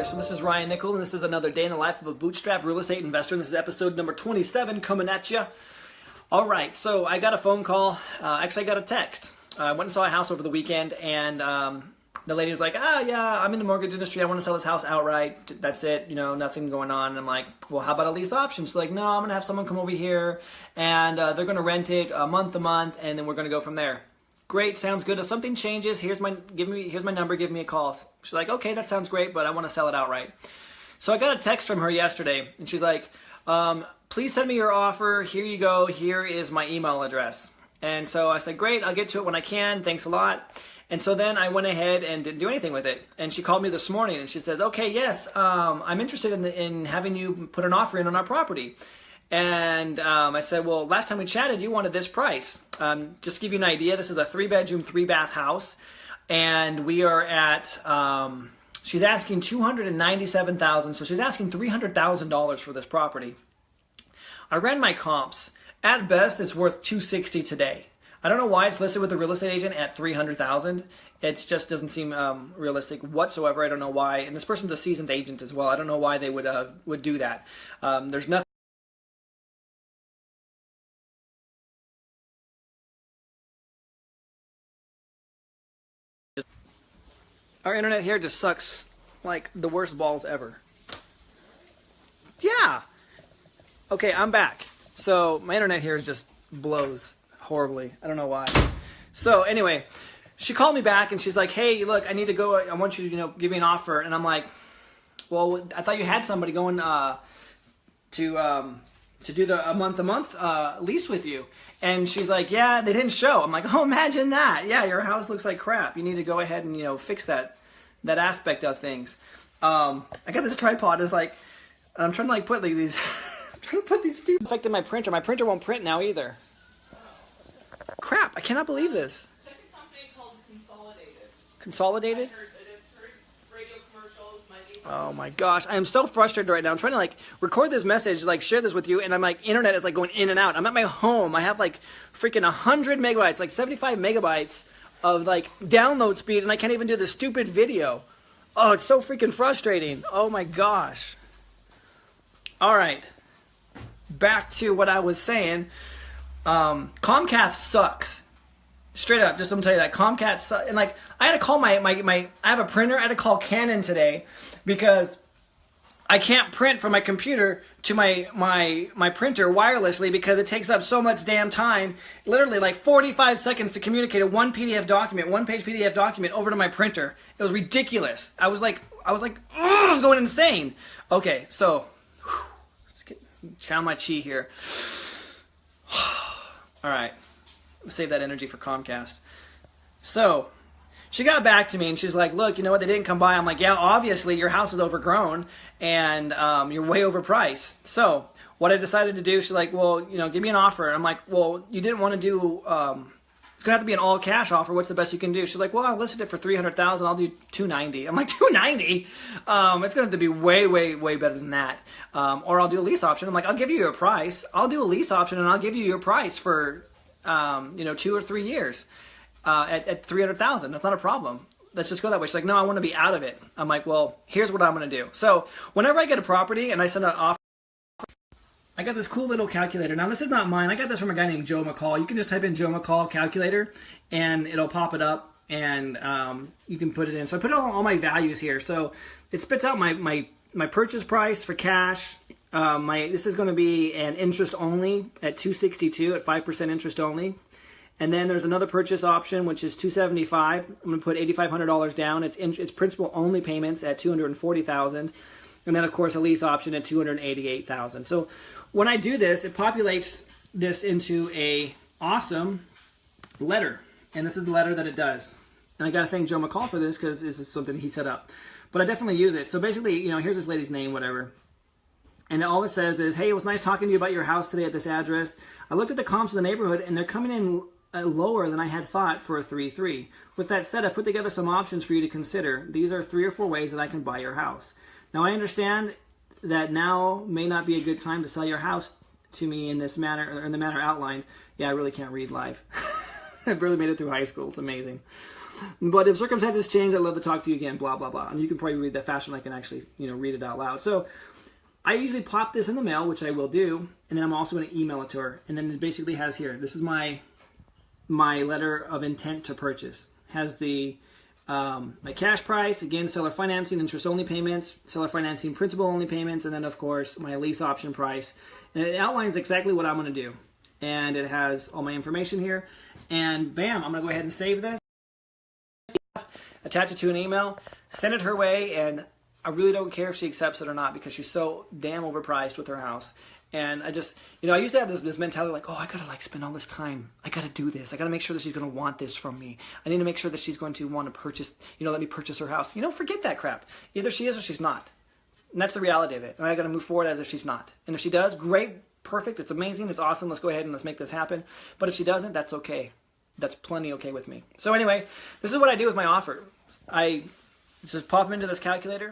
there, so this is Ryan Nickel, and this is another day in the life of a Bootstrap real estate investor, and this is episode number 27 coming at you. Alright, so I got a phone call, actually I got a text. I went and saw a house over the weekend, and the lady was like, yeah, I'm in the mortgage industry, I want to sell this house outright, that's it, you know, nothing going on. And I'm like, well, how about a lease option? She's like, no, I'm going to have someone come over here, and they're going to rent it a month, and then we're going to go from there. Great, sounds good. If something changes, here's my number, give me a call. She's like, okay, that sounds great, but I want to sell it outright. So I got a text from her yesterday, and she's like, please send me your offer. Here you go. Here is my email address. And so I said, great, I'll get to it when I can. Thanks a lot. And so then I went ahead and didn't do anything with it. And she called me this morning, and she says, okay, yes, I'm interested in having you put an offer in on our property. And I said, well, last time we chatted, you wanted this price. Just to give you an idea, this is a 3-bedroom, 3-bath house. And we are at, she's asking $297,000. So she's asking $300,000 for this property. I ran my comps. At best, it's worth $260,000 today. I don't know why it's listed with the real estate agent at $300,000. It just doesn't seem realistic whatsoever. I don't know why. And this person's a seasoned agent as well. I don't know why they would do that. There's nothing. Our internet here just sucks like the worst balls ever. Yeah. Okay, I'm back. So my internet here just blows horribly. I don't know why. So anyway, she called me back and she's like, hey, look, I need to go. I want you to, give me an offer. And I'm like, well, I thought you had somebody going to do the month lease with you. And she's like, yeah, they didn't show. I'm like, oh, imagine that. Yeah, your house looks like crap. You need to go ahead and, fix that aspect of things. I got this tripod. It's like, I'm trying to put these, I'm trying to put these two. Affected my printer. My printer won't print now either. Crap, I cannot believe this. Check a company called Consolidated. Consolidated? It is for radio commercials. Oh my gosh, I am so frustrated right now. I'm trying to record this message, share this with you, and I'm internet is going in and out. I'm at my home. I have freaking 100 megabytes, 75 megabytes of download speed, and I can't even do the stupid video. Oh, it's so freaking frustrating. Oh my gosh. All right, back to what I was saying. Comcast sucks. Straight up, just let me tell you that Comcast sucks. And I had to call I have a printer. I had to call Canon today because I can't print from my computer to my printer wirelessly because it takes up so much damn time. Literally 45 seconds to communicate a one page PDF document over to my printer. It was ridiculous. I was going insane. Okay, so let's channel my chi here. All right, let's save that energy for Comcast. So she got back to me and she's like, look, you know what, they didn't come by. I'm like, yeah, obviously your house is overgrown and you're way overpriced. So what I decided to do, she's like, well, give me an offer. I'm like, well, you didn't want to do, it's gonna have to be an all cash offer. What's the best you can do? She's like, well, I listed it for $300,000. I'll do $290,000. I'm like, $290,000? It's gonna have to be way, way, way better than that. Or I'll do a lease option. I'm like, I'll give you your price. I'll do a lease option and I'll give you your price for, 2 or 3 years at $300,000. That's not a problem. Let's just go that way. She's like, no, I want to be out of it. I'm like, well, here's what I'm gonna do. So whenever I get a property and I send an offer, I got this cool little calculator. Now, this is not mine. I got this from a guy named Joe McCall. You can just type in Joe McCall calculator, and it'll pop it up, and you can put it in. So I put all my values here. So it spits out my purchase price for cash. This is going to be an interest only at $262 at 5% interest only. And then there's another purchase option, which is $275. I'm going to put $8,500 down. It's principal only payments at $240,000. And then, of course, a lease option at $288,000. So when I do this, it populates this into a awesome letter. And this is the letter that it does. And I got to thank Joe McCall for this because this is something he set up. But I definitely use it. So basically, here's this lady's name, whatever. And all it says is, hey, it was nice talking to you about your house today at this address. I looked at the comps in the neighborhood, and they're coming in lower than I had thought for a 3-3. With that said, I put together some options for you to consider. These are 3 or 4 ways that I can buy your house. Now, I understand that now may not be a good time to sell your house to me in this manner, or in the manner outlined. Yeah, I really can't read live. I barely made it through high school. It's amazing. But if circumstances change, I'd love to talk to you again, blah, blah, blah. And you can probably read that faster than I can actually, read it out loud. So I usually pop this in the mail, which I will do, and then I'm also going to email it to her. And then it basically has here, this is my letter of intent to purchase. It has the my cash price, again, seller financing, interest-only payments, seller financing, principal-only payments, and then, of course, my lease option price. And it outlines exactly what I'm going to do. And it has all my information here. And bam, I'm going to go ahead and save this, attach it to an email, send it her way, and I really don't care if she accepts it or not because she's so damn overpriced with her house. And I just, I used to have this mentality like, oh, I gotta spend all this time. I gotta do this. I gotta make sure that she's gonna want this from me. I need to make sure that she's going to want to purchase, let me purchase her house. Forget that crap. Either she is or she's not. And that's the reality of it. And I gotta move forward as if she's not. And if she does, great, perfect, it's amazing, it's awesome. Let's go ahead and let's make this happen. But if she doesn't, that's okay. That's plenty okay with me. So anyway, this is what I do with my offer. I just pop them into this calculator.